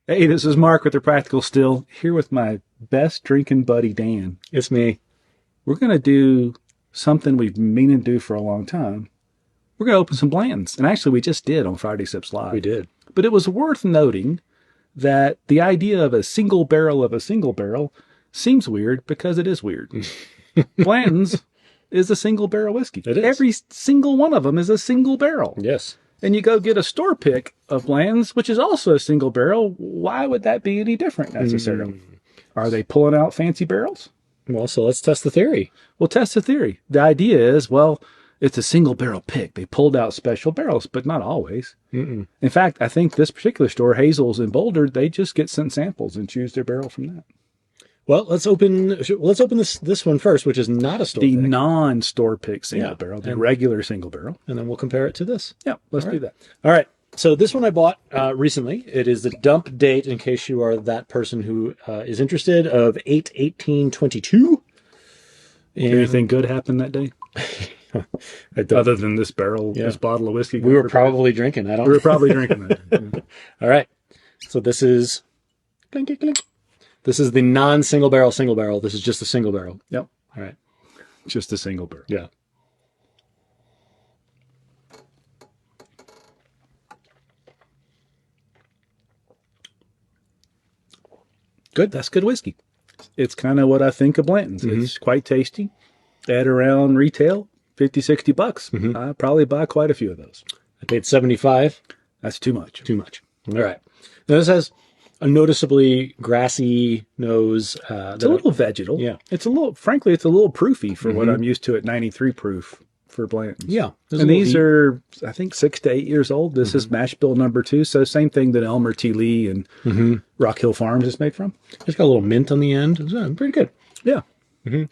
Hey, this is Mark with the Practical Still, here with my best drinking buddy, Dan. It's me. We're going to do something we've been meaning to do for a long time. We're going to open some Blantons. And actually, we just did on Friday Sips Live. We did. But it was worth noting that the idea of a single barrel seems weird because it is weird. Blanton's is a single barrel whiskey. It is. Every single one of them is a single barrel. Yes. And you go get a store pick of Blanton's, which is also a single barrel. Why would that be any different necessarily? Are they pulling out fancy barrels? Well, so let's test the theory. We'll test the theory. The idea is, well, it's a single barrel pick. They pulled out special barrels, but not always. In fact, I think this particular store, Hazel's in Boulder, they just get sent samples and choose their barrel from that. Well, let's open this one first, which is not a store The pick. non-store pick single barrel, the regular single barrel. And then we'll compare it to this. Yeah, let's do that. All right. So this one I bought recently. It is the dump date, in case you are that person who is interested, of 8/18/22. Anything good happened that day? Other than this barrel, this bottle of whiskey? We were probably drinking. We were probably drinking that. Yeah. All right. So this is... Clink, clink. This is the non-single barrel single barrel. This is just a single barrel. Yep. All right. Just a single barrel. Yeah. Good. That's good whiskey. It's kind of what I think of Blanton's. It's quite tasty. At around retail, $50-$60. I probably buy quite a few of those. I paid $75. That's too much. Too much. All right. Now this has a noticeably grassy nose. It's a little vegetal. Yeah. It's a little, frankly, it's a little proofy for what I'm used to at 93 proof for Blanton's. Yeah. And these are, I think, 6 to 8 years old. This is mashbill number 2. So same thing that Elmer T. Lee and Rock Hill Farms is made from. It's got a little mint on the end. It's pretty good. Yeah.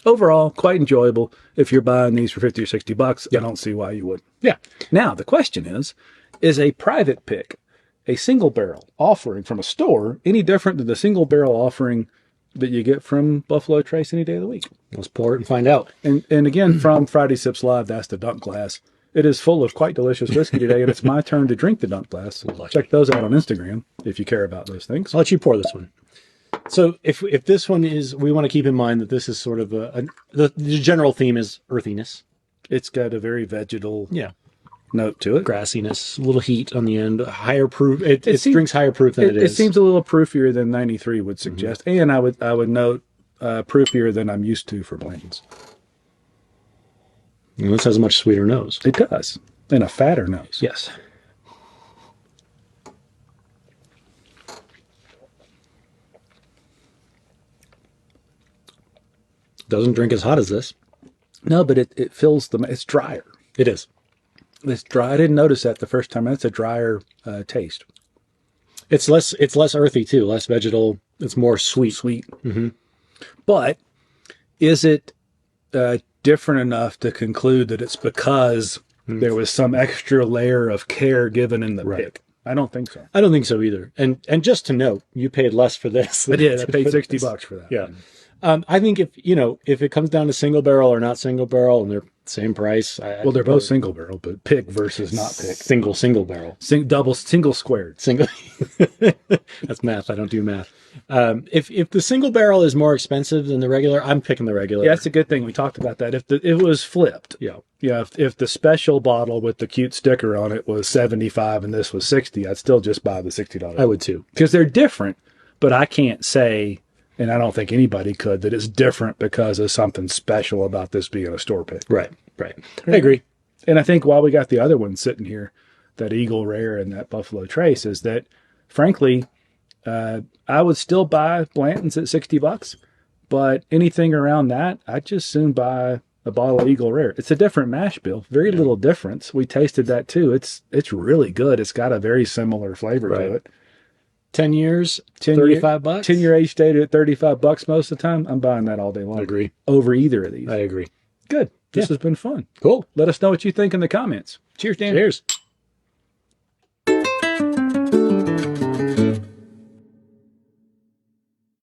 Overall, quite enjoyable. If you're buying these for $50 or $60, I don't see why you wouldn't. Yeah. Now, the question is a private pick, a single barrel offering from a store, any different than the single barrel offering that you get from Buffalo Trace any day of the week? Let's pour it and find out. And again, from Friday Sips Live, that's the dunk glass. It is full of quite delicious whiskey today, and it's my turn to drink the dunk glass. Check those out on Instagram if you care about those things. I'll let you pour this one. So if this one is, we want to keep in mind that this is sort of the general theme is earthiness. It's got a very vegetal Yeah. note to it. Grassiness, a little heat on the end, higher proof. It drinks higher proof than it is. It seems a little proofier than 93 would suggest. And I would note proofier than I'm used to for Blanton's. And this has a much sweeter nose. It does. And a fatter nose. Yes. Doesn't drink as hot as this. No, but it fills it's drier. It is. It's dry. I didn't notice that the first time. It's a drier taste. It's less earthy too, less vegetal. It's more sweet. Sweet. But is it different enough to conclude that it's because there was some extra layer of care given in the pick? I don't think so. I don't think so either. And just to note, you paid less for this. I did. I paid $60 for that. Yeah. I think if it comes down to single barrel or not single barrel and they're same price. Well, they're both single barrel, but pick versus not pick. Single barrel. Single squared. Single. That's math. I don't do math. If the single barrel is more expensive than the regular, I'm picking the regular. Yeah, that's a good thing. We talked about that. If it was flipped. Yeah. Yeah. If the special bottle with the cute sticker on it was $75 and this was $60, I'd still just buy the $60. I would too. Because they're different, but I can't say, and I don't think anybody could, that it's different because of something special about this being a store pick. Right. I agree. And I think while we got the other one sitting here, that Eagle Rare and that Buffalo Trace, is that, frankly, I would still buy Blanton's at $60, but anything around that, I'd just soon buy a bottle of Eagle Rare. It's a different mash bill. Very little difference. We tasted that too. It's really good. It's got a very similar flavor to it. 10 years, $35. 10-year age dated at $35 most of the time. I'm buying that all day long. I agree. Over either of these. I agree. Good. This has been fun. Cool. Let us know what you think in the comments. Cheers, Dan. Cheers.